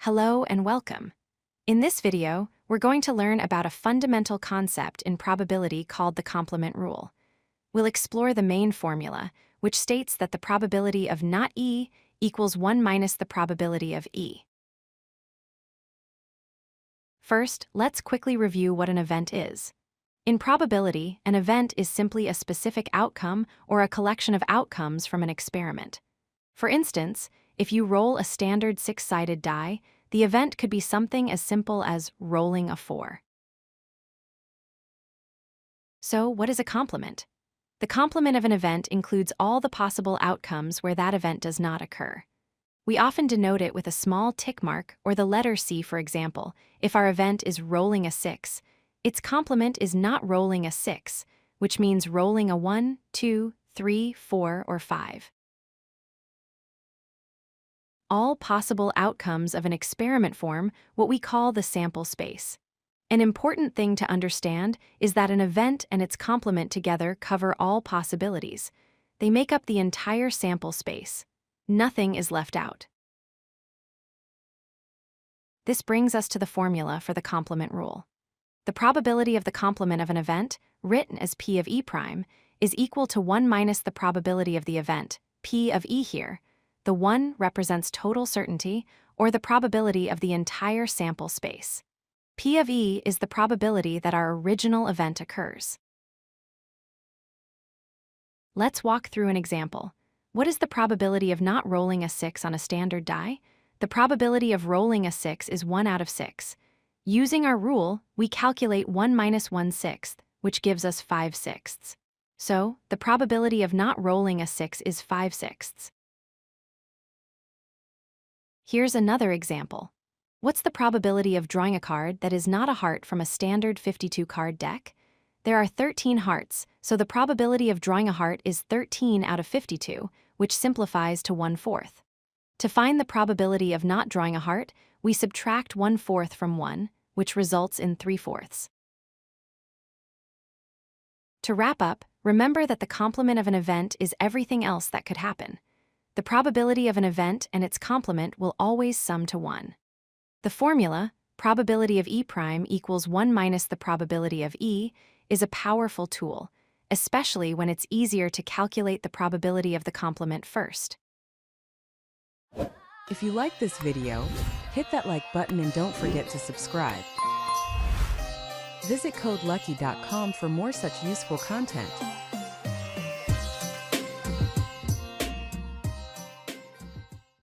Hello and welcome. In this video, we're going to learn about a fundamental concept in probability called the complement rule. We'll explore the main formula, which states that the probability of not E equals 1 minus the probability of E. First, let's quickly review what an event is. In probability, an event is simply a specific outcome or a collection of outcomes from an experiment. For instance, if you roll a standard six-sided die, the event could be something as simple as rolling a 4. So, what is a complement? The complement of an event includes all the possible outcomes where that event does not occur. We often denote it with a small tick mark or the letter C, for example. If our event is rolling a 6, its complement is not rolling a 6, which means rolling a 1, 2, 3, 4, or 5. All possible outcomes of an experiment form what we call the sample space. An important thing to understand is that an event and its complement together cover all possibilities. They make up the entire sample space. Nothing is left out. This brings us to the formula for the complement rule. The probability of the complement of an event, written as P of E prime, is equal to 1 minus the probability of the event, P of E here. The 1 represents total certainty, or the probability of the entire sample space. P of E is the probability that our original event occurs. Let's walk through an example. What is the probability of not rolling a 6 on a standard die? The probability of rolling a 6 is 1 out of 6. Using our rule, we calculate 1 minus 1/6, which gives us 5/6. So, the probability of not rolling a 6 is 5/6. Here's another example. What's the probability of drawing a card that is not a heart from a standard 52-card deck? There are 13 hearts, so the probability of drawing a heart is 13 out of 52, which simplifies to 1/4. To find the probability of not drawing a heart, we subtract 1/4 from 1, which results in 3/4. To wrap up, remember that the complement of an event is everything else that could happen. The probability of an event and its complement will always sum to 1. The formula, probability of E prime equals 1 minus the probability of E, is a powerful tool, especially when it's easier to calculate the probability of the complement first. If you like this video, hit that like button and don't forget to subscribe. Visit codelucky.com for more such useful content.